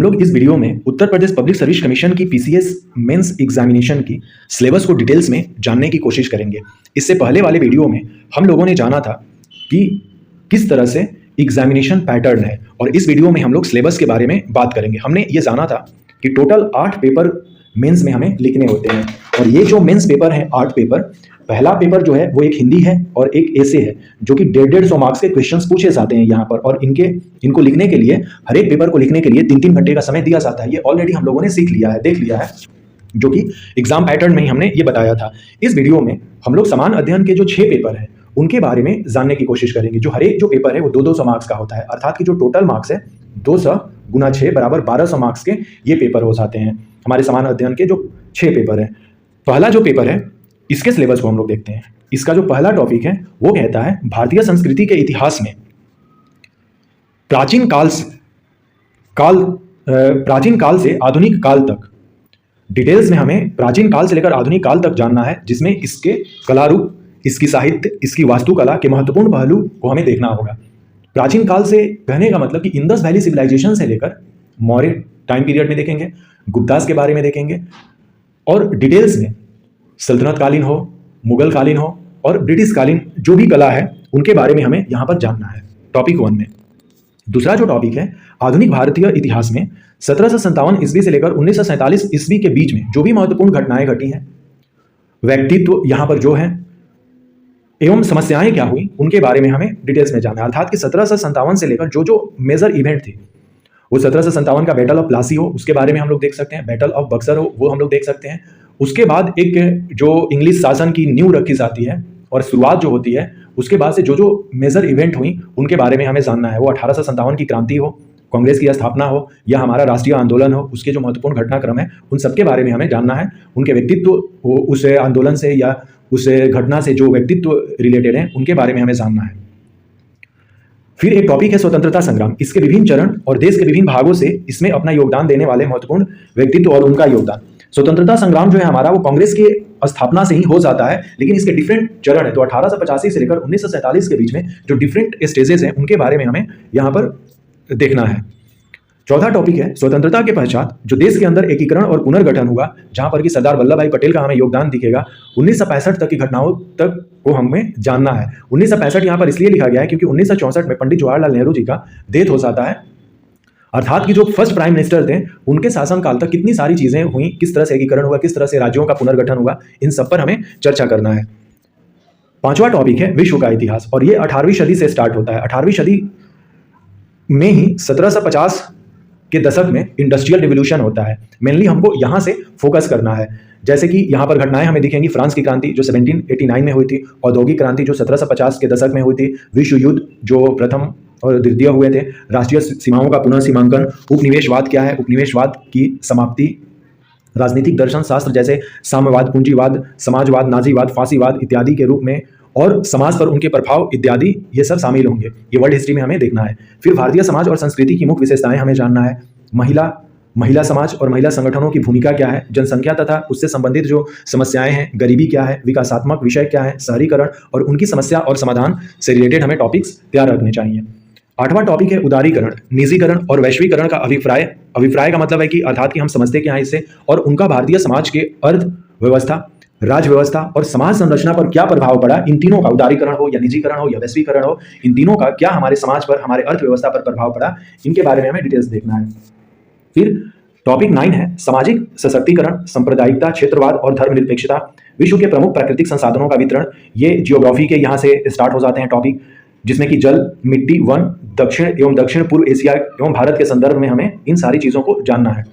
लोग इस वीडियो में Uttar Pradesh public service commission की पीसीएस मेंस एग्जामिनेशन की सिलेबस को डिटेल्स में जानने की कोशिश करेंगे। इससे पहले वाले वीडियो में हम लोगों ने जाना था कि किस तरह से एग्जामिनेशन पैटर्न है, और इस वीडियो में हम लोग सिलेबस के बारे में बात करेंगे। हमने ये जाना था कि टोटल 8 पेपर मेंस में हमें लिखने होते हैं, और ये जो मेंस पेपर है 8 पेपर, पहला पेपर जो है वो एक हिंदी है और एक ऐसे है, जो कि 150 मार्क्स के क्वेश्चंस पूछे जाते हैं यहाँ पर, और इनको लिखने के लिए, हर एक पेपर को लिखने के लिए 3-3 घंटे का समय दिया जाता है। ये ऑलरेडी हम लोगों ने सीख लिया है, देख लिया है, जो कि एग्जाम पैटर्न में ही हमने ये बताया था। इस वीडियो में हम लोग समान अध्ययन के जो 6 पेपर हैं उनके बारे में जानने की कोशिश करेंगे। जो हर एक जो पेपर है वो 200 मार्क्स का होता है, अर्थात कि जो टोटल मार्क्स है 200 गुना 6 बराबर 1200 मार्क्स के ये पेपर हो जाते हैं हमारे समान अध्ययन के जो 6 पेपर हैं। पहला जो पेपर है इसके सिलेबस को हम लोग देखते हैं। इसका जो पहला टॉपिक है वो कहता है भारतीय संस्कृति के इतिहास में प्राचीन काल से आधुनिक काल तक। डिटेल्स में हमें प्राचीन काल से लेकर आधुनिक काल तक जानना है, जिसमें इसके कलारूप, इसकी साहित्य, इसकी वास्तुकला के महत्वपूर्ण पहलू को हमें देखना होगा। प्राचीन काल से कहने का मतलब कि इंडस वैली सिविलाइजेशन से लेकर मौर्य टाइम पीरियड में देखेंगे, गुप्तास के बारे में देखेंगे, और डिटेल्स में सल्तनत कालीन हो, मुगल कालीन हो और ब्रिटिश कालीन जो भी कला है उनके बारे में हमें यहाँ पर जानना है टॉपिक 1 में। दूसरा जो टॉपिक है आधुनिक भारतीय इतिहास में 1757 ईस्वी से लेकर 1947 ईस्वी के बीच में जो भी महत्वपूर्ण घटनाएं घटी हैं, व्यक्तित्व यहाँ पर जो है एवं समस्याएं क्या हुई, उनके बारे में हमें डिटेल्स में जानना है। अर्थात कि 1757 से लेकर जो मेजर इवेंट थी, वो 1757 का बैटल ऑफ प्लासी हो उसके बारे में हम लोग देख सकते हैं, बैटल ऑफ बक्सर हो वो हम लोग देख सकते हैं। उसके बाद एक जो इंग्लिश शासन की नींव रखी जाती है और शुरुआत जो होती है, उसके बाद से जो मेजर इवेंट हुई उनके बारे में हमें जानना है। वो 1857 की क्रांति हो, कांग्रेस की स्थापना हो, या हमारा राष्ट्रीय आंदोलन हो, उसके जो महत्वपूर्ण घटनाक्रम है उन सबके बारे में हमें जानना है। उनके व्यक्तित्व उस आंदोलन से या उस घटना से जो व्यक्तित्व रिलेटेड है उनके बारे में हमें जानना है। फिर एक टॉपिक है स्वतंत्रता संग्राम, इसके विभिन्न चरण और देश के विभिन्न भागों से इसमें अपना योगदान देने वाले महत्वपूर्ण व्यक्तित्व और उनका योगदान। स्वतंत्रता संग्राम जो है हमारा वो कांग्रेस की स्थापना से ही हो जाता है, लेकिन इसके डिफरेंट चरण है। तो 1885 से लेकर 1947 के बीच में जो डिफरेंट स्टेजेस हैं उनके बारे में हमें यहाँ पर देखना है। चौथा टॉपिक है स्वतंत्रता के पश्चात जो देश के अंदर एकीकरण और पुनर्गठन हुआ, जहां पर कि सरदार वल्लभ भाई पटेल का हमें योगदान दिखेगा। 1965 तक की घटनाओं तक को हमें जानना है। 1965 यहाँ पर इसलिए लिखा गया है क्योंकि 1964 में पंडित जवाहरलाल नेहरू जी का डेथ हो जाता है। अर्थात कि जो फर्स्ट प्राइम मिनिस्टर थे उनके शासनकाल तक कितनी सारी चीजें हुई, किस तरह से एकीकरण हुआ, किस तरह से राज्यों का पुनर्गठन हुआ, इन सब पर हमें चर्चा करना है। पांचवा टॉपिक है विश्व का इतिहास, और ये 18वीं सदी से स्टार्ट होता है। 18वीं सदी में ही 1750 के दशक में इंडस्ट्रियल रिवोल्यूशन होता है। मेनली हमको यहाँ से फोकस करना है, जैसे कि यहाँ पर घटनाएं हमें दिखेंगी। फ्रांस की क्रांति जो 1789 में हुई थी, औद्योगिक क्रांति जो 1750 के दशक में हुई थी, विश्व युद्ध जो प्रथम और द्वितीय हुए थे, राष्ट्रीय सीमाओं का पुनः सीमांकन, उपनिवेशवाद क्या है, उपनिवेशवाद की समाप्ति, राजनीतिक दर्शन शास्त्र जैसे साम्यवाद, पूंजीवाद, समाजवाद, नाजीवाद, फांसीवाद इत्यादि के रूप में, और समाज पर उनके प्रभाव इत्यादि, ये सब शामिल होंगे। ये वर्ल्ड हिस्ट्री में हमें देखना है। फिर भारतीय समाज और संस्कृति की मुख्य विशेषताएं हमें जानना है। महिला समाज और महिला संगठनों की भूमिका क्या है, जनसंख्या तथा उससे संबंधित जो समस्याएं हैं, गरीबी क्या है, विकासात्मक विषय क्या है, शहरीकरण और उनकी समस्या और समाधान से रिलेटेड हमें टॉपिक्स तैयार रखने चाहिए। 8वां टॉपिक है उदारीकरण, निजीकरण और वैश्वीकरण का अभिप्राय। अभिप्राय का मतलब है कि अर्थात कि हम समझते क्या है इससे, और उनका भारतीय समाज के अर्थव्यवस्था, राज्य व्यवस्था और समाज संरचना पर क्या प्रभाव पड़ा। इन तीनों का, उदारीकरण हो या निजीकरण हो या वैश्वीकरण हो, इन तीनों का क्या हमारे समाज पर, हमारे अर्थव्यवस्था पर प्रभाव पड़ा, इनके बारे में हमें डिटेल्स देखना है। फिर टॉपिक 9 है सामाजिक सशक्तिकरण, सांप्रदायिकता, क्षेत्रवाद और धर्मनिरपेक्षता, विश्व के प्रमुख प्राकृतिक संसाधनों का वितरण। ये जियोग्राफी के यहाँ से स्टार्ट हो जाते हैं टॉपिक, जिसमें कि जल, मिट्टी, वन, दक्षिण एवं दक्षिण पूर्व एशिया एवं भारत के संदर्भ में हमें इन सारी चीज़ों को जानना है।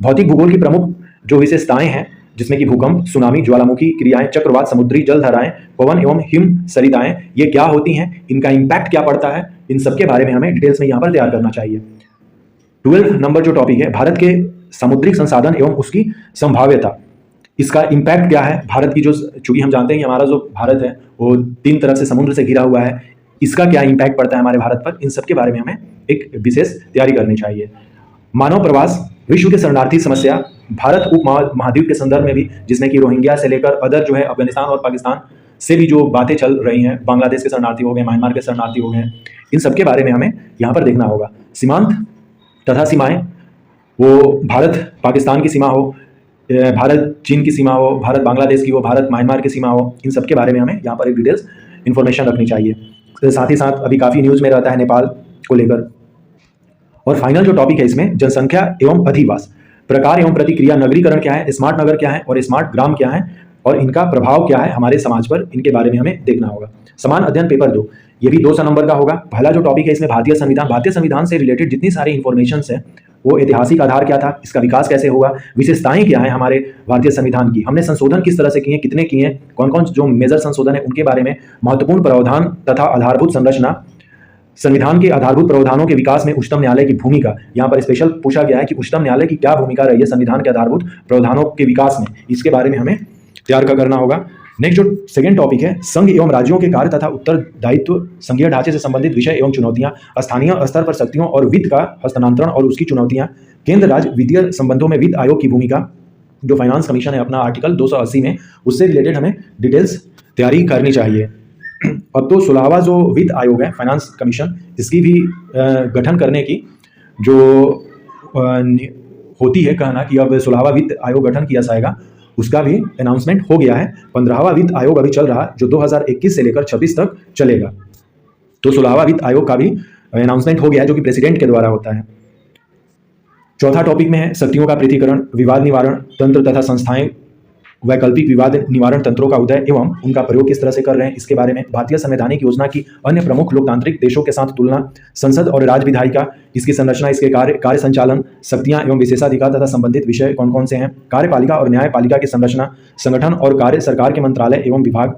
भौतिक भूगोल की प्रमुख जो विशेषताएं हैं, जिसमें कि भूकंप, सुनामी, ज्वालामुखी क्रियाएं, चक्रवात, समुद्री जलधाराएं, पवन एवं हिम सरिताएं, ये क्या होती हैं, इनका इम्पैक्ट क्या पड़ता है, इन सबके बारे में हमें डिटेल्स में यहाँ पर तैयार करना चाहिए। 12 नंबर जो टॉपिक है भारत के समुद्रिक संसाधन एवं उसकी संभाव्यता, इसका इम्पैक्ट क्या है। भारत की जो, चूंकि हम जानते हैं कि हमारा जो भारत है वो 3 तरफ से समुद्र से घिरा हुआ है, इसका क्या इम्पैक्ट पड़ता है हमारे भारत पर, इन सब के बारे में हमें एक विशेष तैयारी करनी चाहिए। मानव प्रवास, विश्व के शरणार्थी समस्या, भारत उप महाद्वीप के संदर्भ में भी, जिसमें कि रोहिंग्या से लेकर अदर जो है अफगानिस्तान और पाकिस्तान से भी जो बातें चल रही हैं, बांग्लादेश के शरणार्थी हो गए, म्यांमार के शरणार्थी हो गए, इन सब के बारे में हमें यहाँ पर देखना होगा। सीमांत तथा सीमाएं, वो भारत पाकिस्तान की सीमा हो, भारत चीन की सीमा हो, भारत बांग्लादेश की हो, भारत म्यांमार की सीमा हो, इन सब के बारे में हमें यहाँ पर एक डिटेल्स इन्फॉर्मेशन रखनी चाहिए। साथ ही साथ अभी काफ़ी न्यूज़ में रहता है नेपाल को लेकर। और फाइनल जो टॉपिक है इसमें जनसंख्या एवं अधिवास, प्रकार एवं प्रतिक्रिया, नगरीकरण क्या है, स्मार्ट नगर क्या है और स्मार्ट ग्राम क्या है और इनका प्रभाव क्या है हमारे समाज पर, इनके बारे में हमें देखना होगा। समान अध्ययन पेपर 2, ये भी 200 नंबर का होगा। पहला जो टॉपिक है इसमें भारतीय संविधान से रिलेटेड जितनी सारी इन्फॉर्मेशन है, वो ऐतिहासिक आधार क्या था, इसका विकास कैसे हुआ, विशेषताएं क्या है हमारे भारतीय संविधान की, हमने संशोधन किस तरह से किए, कितने किए, कौन कौन जो मेजर संशोधन है उनके बारे में, महत्वपूर्ण प्रावधान तथा आधारभूत संरचना, संविधान के आधारभूत प्रावधानों के विकास में उच्चतम न्यायालय की भूमिका, यहाँ पर स्पेशल पूछा गया है कि उच्चतम न्यायालय की क्या भूमिका रही है संविधान के आधारभूत प्रावधानों के विकास में, इसके बारे में हमें तैयार करना होगा। नेक्स्ट जो सेकंड टॉपिक है, संघ एवं राज्यों के कार्य तथा उत्तरदायित्व, संघीय ढांचे से संबंधित विषय एवं चुनौतियां, स्थानीय स्तर पर शक्तियों और वित्त का हस्तांतरण और उसकी चुनौतियां, केंद्र राज्य वित्तीय संबंधों में वित्त आयोग की भूमिका, जो फाइनेंस कमीशन है अपना आर्टिकल 280 में, उससे रिलेटेड हमें डिटेल्स तैयारी करनी चाहिए। अब तो 16वां जो वित्त आयोग है फाइनेंस कमीशन, इसकी भी गठन करने की जो होती है कहना कि अब 16वां वित्त आयोग गठन किया जाएगा, उसका भी अनाउंसमेंट हो गया है। 15वां वित्त आयोग अभी चल रहा है जो 2021 से लेकर 26 तक चलेगा। तो 16वां वित्त आयोग का भी अनाउंसमेंट हो गया है जो कि प्रेसिडेंट के द्वारा होता है। चौथा टॉपिक में है शक्तियों का पृथक्करण, विवाद निवारण तंत्र तथा संस्थाएं, वैकल्पिक विवाद निवारण तंत्रों का उदय एवं उनका प्रयोग किस तरह से कर रहे हैं, इसके बारे में। भारतीय संवैधानिक योजना की अन्य प्रमुख लोकतांत्रिक देशों के साथ तुलना, संसद और राज्य विधायिका, इसकी संरचना, इसके कार्य संचालन, शक्तियां एवं विशेषाधिकार तथा संबंधित विषय कौन कौन से हैं, कार्यपालिका और न्यायपालिका की संरचना, संगठन और कार्य, सरकार के मंत्रालय एवं विभाग,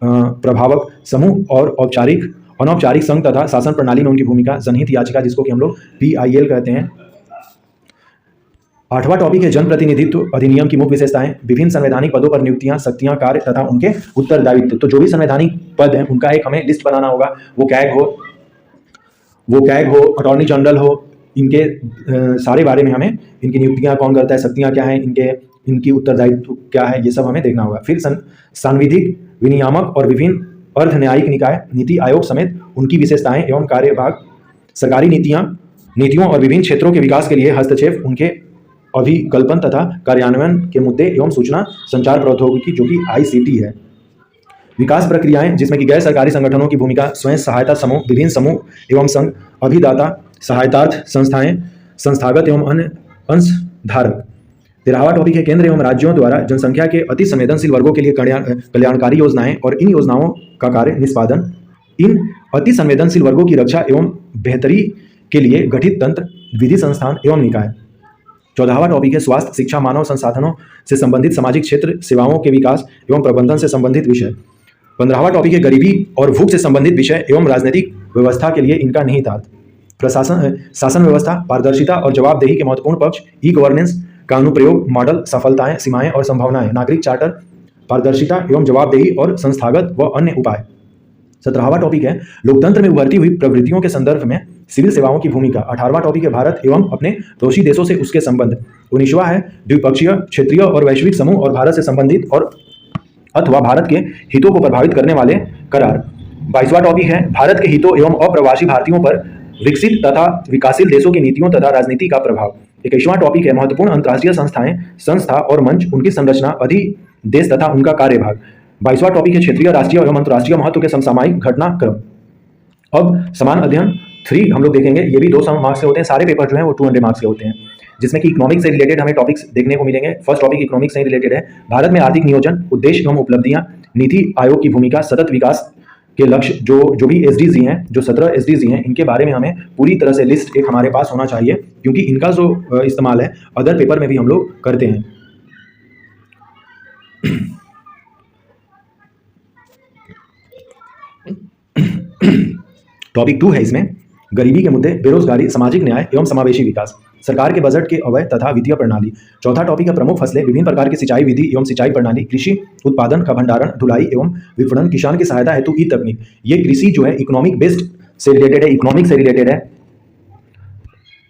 प्रभावक समूह और औपचारिक अनौपचारिक संघ तथा शासन प्रणाली में उनकी भूमिका, जनहित याचिका जिसको कि हम लोग PIL कहते हैं। 8वां टॉपिक है जनप्रतिनिधित्व अधिनियम की मुख्य विशेषताएं, विभिन्न संवैधानिक पदों पर नियुक्तियां, शक्तियां, कार्य तथा उनके उत्तरदायित्व। तो जो भी संवैधानिक पद हैं उनका एक हमें लिस्ट बनाना होगा, वो कैग हो, अटॉर्नी जनरल हो, इनके सारे बारे में हमें, इनकी नियुक्तियां कौन करता है, शक्तियां क्या हैं, इनकी उत्तरदायित्व क्या है, ये सब हमें देखना होगा। फिर सांविधिक, विनियामक और विभिन्न अर्ध न्यायिक निकाय, नीति आयोग समेत उनकी विशेषताएं एवं कार्यभाग, सरकारी नीतियों और विभिन्न क्षेत्रों के विकास के लिए हस्तक्षेप, उनके अभिकल्पन तथा कार्यान्वयन के मुद्दे एवं सूचना संचार प्रौद्योगिकी जो कि ICT है। विकास प्रक्रियाएं जिसमें कि गैर सरकारी संगठनों की भूमिका, स्वयं सहायता समूह, विभिन्न समूह एवं संघ, अभिदाता, सहायतार्थ संस्थाएं, संस्थागत एवं अन्य अंशधारक। 13वां टॉपिक है केंद्र एवं राज्यों द्वारा जनसंख्या के अति संवेदनशील वर्गों के लिए कल्याणकारी योजनाएं और इन योजनाओं का कार्य निष्पादन, इन अति संवेदनशील वर्गों की रक्षा एवं बेहतरी के लिए गठित तंत्र, विधि संस्थान एवं निकाय। 14वां टॉपिक है स्वास्थ्य, शिक्षा, मानव संसाधनों से संबंधित सामाजिक क्षेत्र, सेवाओं के विकास एवं प्रबंधन से संबंधित विषय। 15वां टॉपिक है गरीबी और भूख से संबंधित विषय एवं राजनीतिक व्यवस्था के लिए इनका निहितार्थ। शासन व्यवस्था, पारदर्शिता और जवाबदेही के महत्वपूर्ण पक्ष, E-गवर्नेंस का अनुप्रयोग, मॉडल, सफलताएं, सीमाएं और संभावनाएं, नागरिक चार्टर, पारदर्शिता एवं जवाबदेही और संस्थागत व अन्य उपाय। 17वां टॉपिक है लोकतंत्र में उभरती हुई प्रवृत्तियों के संदर्भ में सिविल सेवाओं की भूमिका। 18वां टॉपिक है भारत एवं अपने पड़ोसी देशों से उसके संबंध। 19वां है द्विपक्षीय, क्षेत्रीय और वैश्विक समूह और भारत से संबंधित और अथवा भारत के हितों को प्रभावित करने वाले करार। 22वां टॉपिक है भारत के हितों एवं अप्रवासी भारतीयों पर विकसित तथा विकासशील देशों की नीतियों तथा राजनीति का प्रभाव। 21वां टॉपिक है महत्वपूर्ण अंतर्राष्ट्रीय संस्था और मंच, उनकी संरचना, अधिदेश तथा उनका कार्यभाग। 22वां टॉपिक है क्षेत्रीय, राष्ट्रीय एवं अंतर्राष्ट्रीय महत्व के समसामयिक घटनाक्रम। अब समान अध्ययन 3 हम लोग देखेंगे, ये भी 200 मार्क्स के होते हैं, सारे पेपर जो हैं वो 200 मार्क्स के होते हैं, जिसमें कि इकोनॉमिक्स से रिलेटेड हमें टॉपिक्स देखने को मिलेंगे। फर्स्ट टॉपिक इकोनॉमिक्स से रिलेटेड है, भारत में आर्थिक नियोजन, उद्देश्य एवं उपलब्धियां, नीति आयोग की भूमिका, सतत विकास के लक्ष्य, जो भी SDG हैं, जो 17 SDG हैं, इनके बारे में हमें पूरी तरह से लिस्ट एक हमारे पास होना चाहिए, क्योंकि इनका जो इस्तेमाल है अदर पेपर में भी हम लोग करते हैं। टॉपिक 2 है इसमें गरीबी के मुद्दे, बेरोजगारी, सामाजिक न्याय एवं समावेशी विकास, सरकार के बजट के अवयव तथा वित्तीय प्रणाली। चौथा टॉपिक है प्रमुख फसलें, विभिन्न प्रकार की सिंचाई विधि एवं सिंचाई प्रणाली, कृषि उत्पादन का भंडारण, ढुलाई एवं विपणन, किसान की सहायता हेतु ई-तकनीक। ये कृषि जो है इकोनॉमिक बेस्ड से रिलेटेड है, इकोनॉमिक से रिलेटेड है।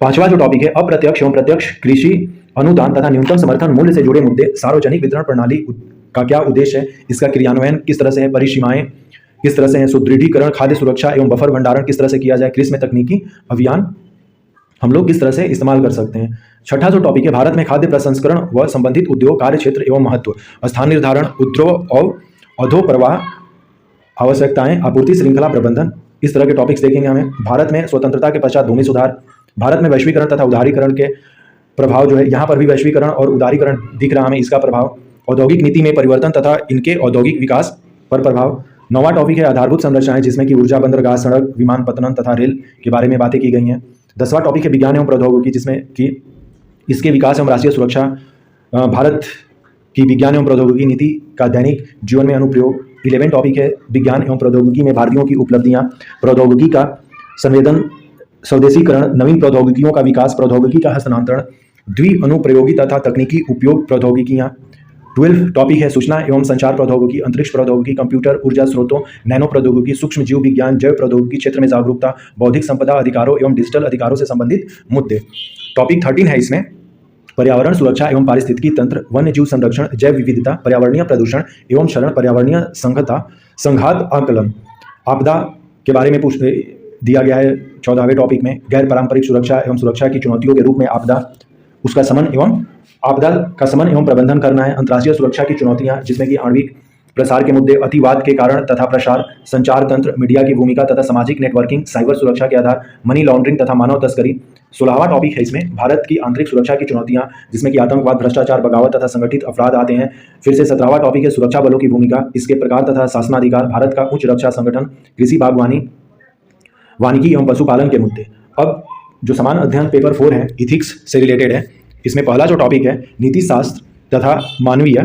5वां जो टॉपिक है अप्रत्यक्ष एवं प्रत्यक्ष कृषि अनुदान तथा न्यूनतम समर्थन मूल्य से जुड़े मुद्दे, सार्वजनिक वितरण प्रणाली का क्या उद्देश्य है, इसका क्रियान्वयन किस तरह से है, परिसीमाएं किस तरह से है, सुदृढ़ीकरण, खाद्य सुरक्षा एवं बफर भंडारण किस तरह से किया जाए, कृषि में तकनीकी अभियान हम लोग किस तरह से इस्तेमाल कर सकते हैं। छठा जो टॉपिक है, भारत में खाद्य प्रसंस्करण व संबंधित उद्योग, कार्य क्षेत्र एवं महत्व, स्थान निर्धारण, उद्योग और अधो प्रवाह, आवश्यकताएं, आपूर्ति श्रृंखला प्रबंधन, इस तरह के टॉपिक्स देखेंगे हमें। भारत में स्वतंत्रता के पश्चात भूमि सुधार, भारत में वैश्वीकरण तथा उदारीकरण के प्रभाव जो है, यहाँ पर भी वैश्वीकरण और उदारीकरण दिख रहा हमें, इसका प्रभाव, औद्योगिक नीति में परिवर्तन तथा इनके औद्योगिक विकास पर प्रभाव। नौवां टॉपिक है आधारभूत संरचनाएं, जिसमें कि ऊर्जा, बंदरगाह, सड़क, विमानपत्तन तथा रेल के बारे में बातें की गई हैं। 10वां टॉपिक है विज्ञान एवं प्रौद्योगिकी, जिसमें कि इसके विकास एवं राष्ट्रीय सुरक्षा, भारत की विज्ञान एवं प्रौद्योगिकी नीति का दैनिक जीवन में अनुप्रयोग। 11 टॉपिक है विज्ञान एवं प्रौद्योगिकी में भारतीयों की उपलब्धियां, प्रौद्योगिकी का संवेदन, स्वदेशीकरण, नवीन प्रौद्योगिकियों का विकास, प्रौद्योगिकी का हस्तांतरण, द्वि अनुप्रयोगी तथा तकनीकी उपयोग प्रौद्योगिकियां। 12 टॉपिक है सूचना एवं संचार प्रौद्योगिकी, अंतरिक्ष प्रौद्योगिकी, कंप्यूटर, ऊर्जा स्रोतों, नैनो प्रौद्योगिकी, सूक्ष्म जीव विज्ञान, जैव प्रौद्योगिकी क्षेत्र में जागरूकता, बौद्धिक संपदा अधिकारों एवं डिजिटल अधिकारों से संबंधित मुद्दे। टॉपिक 13 है इसमें पर्यावरण सुरक्षा एवं पारिस्थितिकी तंत्र, वन्य जीव संरक्षण, जैव विविधता, पर्यावरणीय प्रदूषण एवं क्षरण, पर्यावरणीय संघात आकलन, आपदा के बारे में पूछ दिया गया है। 14वें टॉपिक में गैर पारंपरिक सुरक्षा एवं सुरक्षा की चुनौतियों के रूप में आपदा, उसका समन एवं आपदा का समन एवं प्रबंधन करना है। अंतर्राष्ट्रीय सुरक्षा की चुनौतियां, जिसमें कि आणविक प्रसार के मुद्दे, अतिवाद के कारण तथा प्रसार, संचार तंत्र, मीडिया की भूमिका तथा सामाजिक नेटवर्किंग, साइबर सुरक्षा के आधार, मनी लॉन्ड्रिंग तथा मानव तस्करी। 16वां टॉपिक है इसमें भारत की आंतरिक सुरक्षा की चुनौतियां, जिसमें कि आतंकवाद, भ्रष्टाचार, बगावत तथा संगठित अपराध आते हैं। फिर से 17वां टॉपिक है सुरक्षा बलों की भूमिका, इसके प्रकार तथा शासनाधिकार, भारत का उच्च रक्षा संगठन, कृषि, बागवानी, वानिकी एवं पशुपालन के मुद्दे। अब जो समान अध्ययन पेपर 4 है, इथिक्स से रिलेटेड है। इसमें पहला जो टॉपिक है नीति शास्त्र तथा मानवीय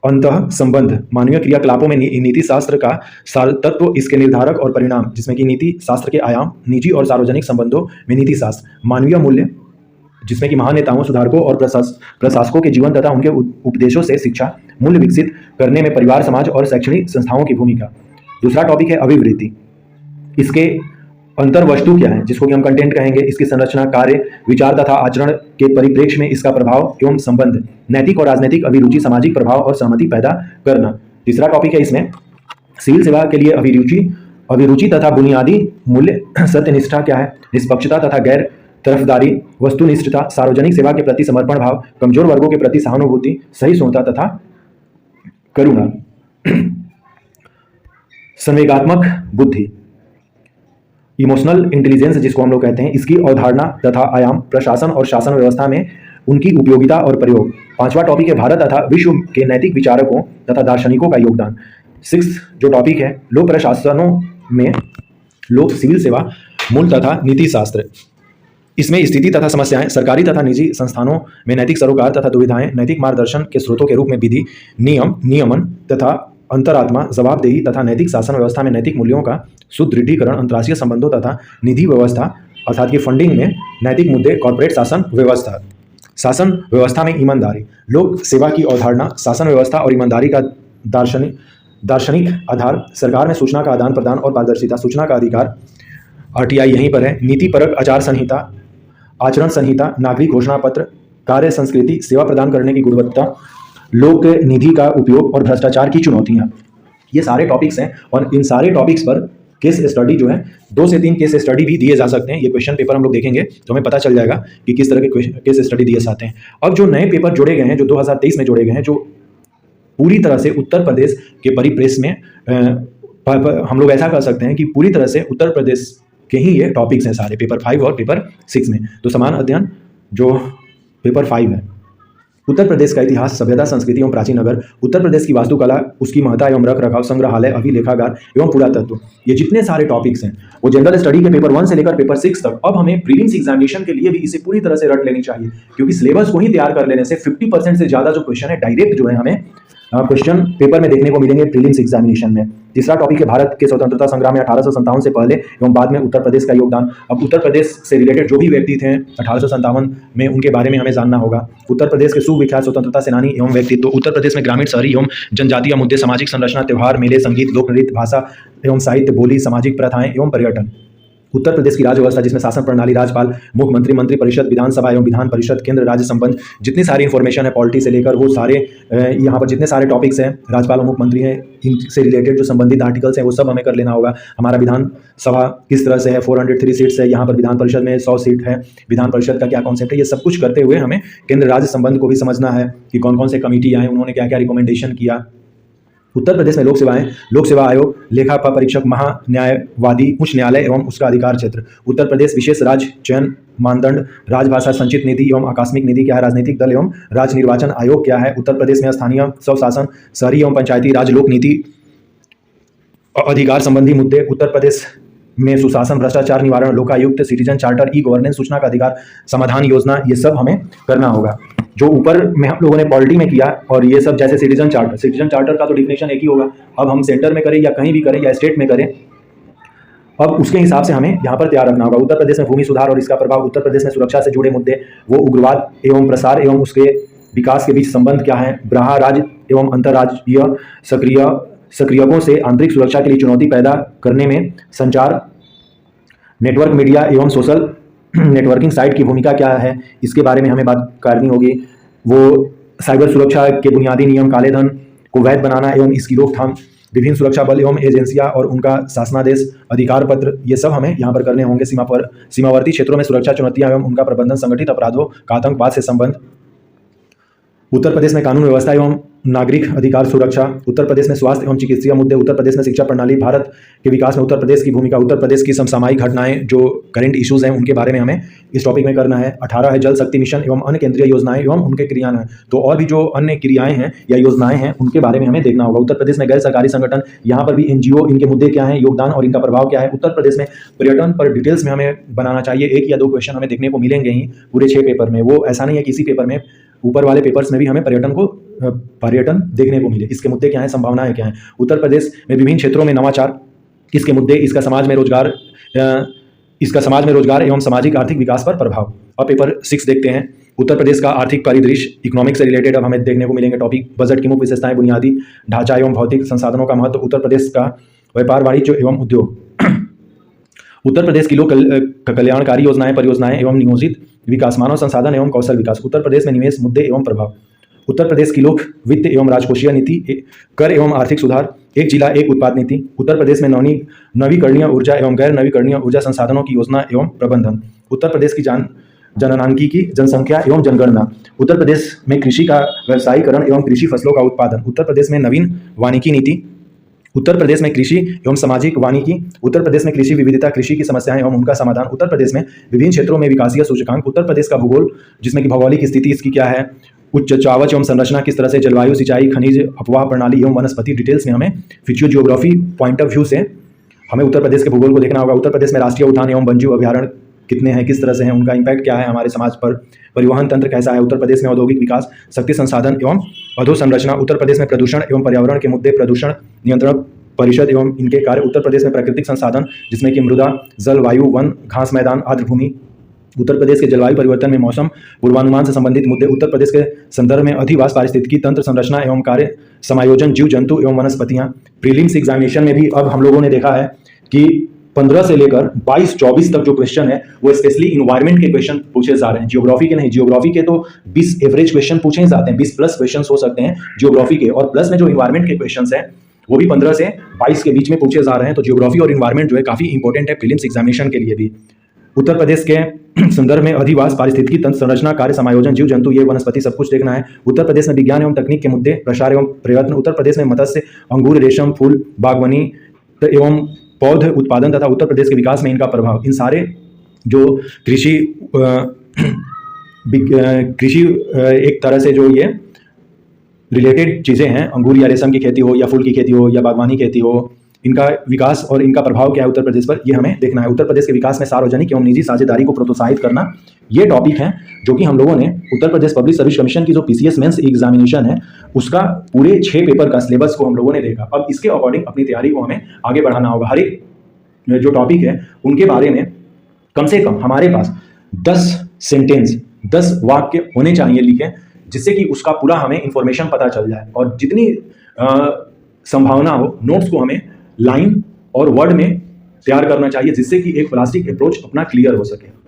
अंतः संबंध, मानवीय क्रियाकलापों में नीति शास्त्र का सार तत्व, इसके निर्धारक और परिणाम, जिसमें कि नीति शास्त्र के आयाम, निजी और सार्वजनिक संबंधों में नीति शास्त्र, मानवीय मूल्य, जिसमें कि महान नेताओं, सुधारकों और प्रशासकों के जीवन तथा उनके उपदेशों से शिक्षा मूल्य विकसित करने में परिवार, समाज और शैक्षणिक संस्थाओं की भूमिका। दूसरा टॉपिक है अभिवृत्ति, इसके अंतर वस्तु क्या है, जिसको कि हम कंटेंट कहेंगे, इसकी संरचना, कार्य, विचार तथा आचरण के परिप्रेक्ष्य में इसका प्रभाव एवं संबंध, नैतिक और राजनीतिक अभिरुचि, सामाजिक प्रभाव और सहमति पैदा करना। तीसरा टॉपिक है इसमें सिविल सेवा के लिए अभिरुचि तथा बुनियादी मूल्य, सत्यनिष्ठा क्या है, निष्पक्षता तथा गैर तरफदारी, वस्तुनिष्ठता, सार्वजनिक सेवा के प्रति समर्पण भाव, कमजोर वर्गों के प्रति सहानुभूति, सहिष्णुता तथा करुणा। संवेगात्मक बुद्धि, इमोशनल इंटेलिजेंस जिसको हम लोग कहते हैं, इसकी अवधारणा तथा आयाम, प्रशासन और शासन व्यवस्था में उनकी उपयोगिता और प्रयोग। 5वां टॉपिक है भारत तथा विश्व के नैतिक विचारकों तथा दार्शनिकों का योगदान। 6 जो टॉपिक है लोक प्रशासनों में लोक सिविल सेवा, मूल तथा नीति शास्त्र, इसमें स्थिति तथा समस्याएं, सरकारी तथा निजी संस्थानों में नैतिक सरोकार तथा दुविधाएं, नैतिक मार्गदर्शन के स्रोतों के रूप में विधि, नियम, नियमन तथा अंतरात्मा, जवाबदेही तथा नैतिक शासन व्यवस्था में नैतिक मूल्यों का सुदृढ़ीकरण, अंतर्राष्ट्रीय संबंधों तथा निधि व्यवस्था अर्थात की फंडिंग में नैतिक मुद्दे, कॉर्पोरेट शासन व्यवस्था, शासन व्यवस्था में ईमानदारी, लोक सेवा की अवधारणा, शासन व्यवस्था और ईमानदारी का दार्शनिक आधार, सरकार में सूचना का आदान प्रदान और पारदर्शिता, सूचना का अधिकार, RTI यहीं पर है, नीतिपरक आचार संहिता, आचरण संहिता, नागरिक घोषणा पत्र, कार्य संस्कृति, सेवा प्रदान करने की गुणवत्ता, लोक निधि का उपयोग और भ्रष्टाचार की चुनौतियां। ये सारे टॉपिक्स हैं और इन सारे टॉपिक्स पर केस स्टडी जो है 2 से 3 केस स्टडी भी दिए जा सकते हैं। ये क्वेश्चन पेपर हम लोग देखेंगे तो हमें पता चल जाएगा कि किस तरह के केस स्टडी दिए जाते हैं। अब जो नए पेपर जोड़े गए हैं, जो 2023 में जोड़े गए हैं, जो पूरी तरह से उत्तर प्रदेश के परिप्रेक्ष्य में हम लोग ऐसा कर सकते हैं कि पूरी तरह से उत्तर प्रदेश के ही ये टॉपिक्स हैं सारे, पेपर 5 और पेपर 6 में। तो समान अध्ययन जो पेपर 5 है, उत्तर प्रदेश का इतिहास, सभ्यता, संस्कृति एवं प्राचीन नगर, उत्तर प्रदेश की वास्तुकला, उसकी महत्ता एवं रख रखाव, संग्रहालय, अभिलेखागार एवं पुरातत्व, ये जितने सारे टॉपिक्स हैं वो जनरल स्टडी के पेपर 1 से लेकर पेपर 6 तक। अब हमें प्रीलिम्स एग्जामिनेशन के लिए भी इसे पूरी तरह से रट लेनी चाहिए, क्योंकि सिलेबस को ही तैयार कर लेने से 50% से ज़्यादा जो क्वेश्चन है डायरेक्ट जो है हमें क्वेश्चन पेपर में देखने को मिलेंगे प्रीलिम्स एग्जामिनेशन में। तीसरा टॉपिक है भारत के स्वतंत्रता संग्राम में 1857 से पहले एवं बाद में उत्तर प्रदेश का योगदान। अब उत्तर प्रदेश से रिलेटेड जो भी व्यक्ति थे 1857 में, उनके बारे में हमें जानना होगा। उत्तर प्रदेश के सुविख्यात स्वतंत्रता सेनानी एवं व्यक्तित्व, उत्तर प्रदेश में ग्रामीण, शहरी एवं जनजातीय मुद्दे, सामाजिक संरचना, त्यौहार, मेले, संगीत, लोक नृत्य, भाषा एवं साहित्य, बोली, सामाजिक प्रथाएं एवं पर्यटन। उत्तर प्रदेश की राज्य व्यवस्था जिसमें शासन प्रणाली, राज्यपाल, मुख्यमंत्री, मंत्रिपरिषद, विधानसभा एवं विधान परिषद, केंद्र राज्य संबंध, जितनी सारी इन्फॉर्मेशन है पॉलिटी से लेकर वो सारे यहाँ पर जितने सारे टॉपिक्स हैं, राज्यपाल और मुख्यमंत्री हैं, इनसे रिलेटेड जो संबंधित आर्टिकल्स हैं वो सब हमें कर लेना होगा। हमारा विधानसभा किस तरह से है, 403 सीट्स है, यहाँ पर विधान परिषद में 100 सीट है, विधान परिषद का क्या कॉन्सेप्ट है, ये सब कुछ करते हुए हमें केंद्र राज्य संबंध को भी समझना है कि कौन कौन से कमेटी आए, उन्होंने क्या क्या रिकमेंडेशन किया। उत्तर प्रदेश में लोक सेवा आयोग, लेखा परीक्षक, महान्यायवादी, उच्च न्यायालय एवं उसका अधिकार क्षेत्र। उत्तर प्रदेश विशेष राज्य चयन मानदंड, राजभाषा संचित नीति एवं आकस्मिक नीति क्या है, राजनीतिक दल एवं राज्य निर्वाचन आयोग क्या है। उत्तर प्रदेश में स्थानीय स्वशासन, शहरी एवं पंचायती राज, लोक नीति, अधिकार संबंधी मुद्दे। उत्तर प्रदेश में सुशासन, भ्रष्टाचार निवारण, Lokayukta, citizen charter, e governance, सूचना का अधिकार, समाधान योजना, ये सब हमें करना होगा। जो ऊपर में हम लोगों ने पॉलिटी में किया और ये सब जैसे सिटीजन चार्टर का तो डिफिनेशन एक ही होगा। अब हम सेंटर में करें या कहीं भी करें या स्टेट में करें, अब उसके हिसाब से हमें यहाँ पर तैयार रखना होगा। उत्तर प्रदेश में भूमि सुधार और इसका प्रभाव, उत्तर प्रदेश में सुरक्षा से जुड़े मुद्दे, वो उग्रवाद एवं प्रसार एवं उसके विकास के बीच संबंध क्या है, ब्राह राज्य एवं अंतर्राज्यीय सक्रियकों से आंतरिक सुरक्षा के लिए चुनौती पैदा करने में संचार, नेटवर्क, मीडिया एवं सोशल नेटवर्किंग साइट की भूमिका क्या है, इसके बारे में हमें बात करनी होगी। वो साइबर सुरक्षा के बुनियादी नियम, काले धन को वैध बनाना एवं इसकी रोकथाम, विभिन्न सुरक्षा बल एवं एजेंसियां और उनका शासनादेश, अधिकार पत्र, ये सब हमें यहाँ पर करने होंगे। सीमावर्ती क्षेत्रों में सुरक्षा चुनौतियां एवं उनका प्रबंधन, संगठित अपराधों का आतंकवाद से संबंध। उत्तर प्रदेश में कानून व्यवस्था एवं नागरिक अधिकार सुरक्षा। उत्तर प्रदेश में स्वास्थ्य एवं चिकित्सीय मुद्दे। उत्तर प्रदेश में शिक्षा प्रणाली, भारत के विकास में उत्तर प्रदेश की भूमिका, उत्तर प्रदेश की समसामयिक घटनाएं जो करंट इश्यूज हैं उनके बारे में हमें इस टॉपिक में करना है। 18 है जल शक्ति मिशन एवं अन्य केंद्रीय योजनाएं एवं उनके क्रियान्वयन। तो और भी जो अन्य क्रियाएं हैं या योजनाएं हैं उनके बारे में हमें देखना होगा। उत्तर प्रदेश में गैर सरकारी संगठन, यहाँ पर भी NGO, इनके मुद्दे क्या हैं, योगदान और इनका प्रभाव क्या है। उत्तर प्रदेश में पर्यटन पर डिटेल्स में हमें बनाना चाहिए। 1 या 2 क्वेश्चन हमें देखने को मिलेंगे ही पूरे 6 पेपर में। वो ऐसा नहीं है कि इसी पेपर में, ऊपर वाले पेपर्स में भी हमें पर्यटन देखने को मिले। इसके मुद्दे क्या हैं, संभावनाएं क्या हैं। उत्तर प्रदेश में विभिन्न क्षेत्रों में नवाचार, इसके मुद्दे, इसका समाज में रोजगार एवं सामाजिक आर्थिक विकास पर प्रभाव। अब पेपर 6 देखते हैं। उत्तर प्रदेश का आर्थिक परिदृश्य, इकोनॉमिक से रिलेटेड अब हमें देखने को मिलेंगे टॉपिक। बजट की मुख्य विशेषताएं, बुनियादी ढांचा एवं भौतिक संसाधनों का महत्व। उत्तर प्रदेश का व्यापार, वाणिज्य एवं उद्योग। उत्तर प्रदेश की लोक कल्याणकारी योजनाएं, परियोजनाएं एवं नियोजित विकास, मानव संसाधन एवं कौशल विकास। उत्तर प्रदेश में निवेश, मुद्दे एवं प्रभाव। उत्तर प्रदेश की लोक वित्त एवं राजकोषीय नीति, कर एवं आर्थिक सुधार, एक जिला एक उत्पाद नीति। उत्तर प्रदेश में नवीकरणीय ऊर्जा एवं गैर नवीकरणीय ऊर्जा संसाधनों की योजना एवं प्रबंधन। उत्तर प्रदेश की जननांकिकी, जनसंख्या एवं जनगणना। उत्तर प्रदेश में कृषि का व्यवसायीकरण एवं कृषि फसलों का उत्पादन। उत्तर प्रदेश में नवीन वानिकी नीति। उत्तर प्रदेश में कृषि एवं सामाजिक वानिकी। उत्तर प्रदेश में कृषि विविधता, कृषि की समस्याएं एवं उनका समाधान। उत्तर प्रदेश में विभिन्न क्षेत्रों में विकासीय सूचकांक। उत्तर प्रदेश का भूगोल, जिसमें कि भौगोलिक स्थिति इसकी क्या है, उच्च चावच एवं संरचना किस तरह से, जलवायु, सिंचाई, खनिज, अपवाह प्रणाली एवं वनस्पति। डिटेल्स में हमें फिजियोजियोग्राफी पॉइंट ऑफ व्यू से हमें उत्तर प्रदेश के भूगोल को देखना होगा। उत्तर प्रदेश में राष्ट्रीय उद्यान एवं वन्यजीव अभ्यारण्य कितने हैं, किस तरह से हैं, उनका इम्पैक्ट क्या है हमारे समाज पर। परिवहन तंत्र कैसा है। उत्तर प्रदेश में औद्योगिक विकास, शक्ति संसाधन एवं अधोसंरचना। उत्तर प्रदेश में प्रदूषण एवं पर्यावरण के मुद्दे, प्रदूषण नियंत्रण परिषद एवं इनके कार्य। उत्तर प्रदेश में प्राकृतिक संसाधन, जिसमें कि मृदा, जल, वायु, वन, घास मैदान, आर्द्रभूमि। उत्तर प्रदेश के जलवायु परिवर्तन में मौसम पूर्वानुमान से संबंधित मुद्दे। उत्तर प्रदेश के संदर्भ में अधिवास, पारिस्थितिकी तंत्र, संरचना एवं कार्य समायोजन, जीव जंतु एवं वनस्पतियां। प्रीलिम्स एग्जामिनेशन में भी अब हम लोगों ने देखा है कि 15 से लेकर 22-24 तक जो क्वेश्चन है वो स्पेशली इन्वायरमेंट के क्वेश्चन पूछे जा रहे हैं, जियोग्राफी के नहीं। जियोग्राफी के तो 20 एवरेज क्वेश्चन पूछे जाते हैं, 20 प्लस क्वेश्चन हो सकते हैं जियोग्राफी के, और प्लस में जो इन्वायरमेंट के क्वेश्चन हैं वो भी 15 से 22 के बीच में पूछे जा रहे हैं। तो जियोग्राफी और इन्वायरमेंट जो है काफी इंपॉर्टेंट है प्रीलिम्स एग्जामिनेशन के लिए भी। उत्तर प्रदेश के संदर्भ में अधिवास, पारिस्थितिकी तंत्र, संरचना, कार्य समायोजन, जीव जंतु, ये वनस्पति, सब कुछ देखना है। उत्तर प्रदेश में विज्ञान एवं तकनीक के मुद्दे, प्रसार एवं प्रयत्न। उत्तर प्रदेश में मत्स्य, अंगूर, रेशम, फूल, बागवानी एवं पौध उत्पादन तथा उत्तर प्रदेश के विकास में इनका प्रभाव। इन सारे जो कृषि एक तरह से जो ये रिलेटेड चीज़ें हैं, अंगूर या रेशम की खेती हो या फूल की खेती हो या बागवानी खेती हो, इनका विकास और इनका प्रभाव क्या है उत्तर प्रदेश पर, ये हमें देखना है। उत्तर प्रदेश के विकास में सार्वजनिक एवं निजी साझेदारी को प्रोत्साहित करना, ये टॉपिक हैं जो कि हम लोगों ने Uttar Pradesh public service commission की जो PCS मेंस एग्जामिनेशन है उसका पूरे 6 पेपर का सिलेबस को हम लोगों ने देखा। अब इसके अकॉर्डिंग अपनी तैयारी को हमें आगे बढ़ाना होगा। हर एक जो टॉपिक है उनके बारे में कम से कम हमारे पास 10 सेंटेंस, 10 वाक्य होने चाहिए लिखे, जिससे कि उसका पूरा हमें इंफॉर्मेशन पता चल जाए, और जितनी संभावना हो नोट्स को हमें लाइन और वर्ड में तैयार करना चाहिए जिससे कि एक प्लास्टिक अप्रोच अपना क्लियर हो सके।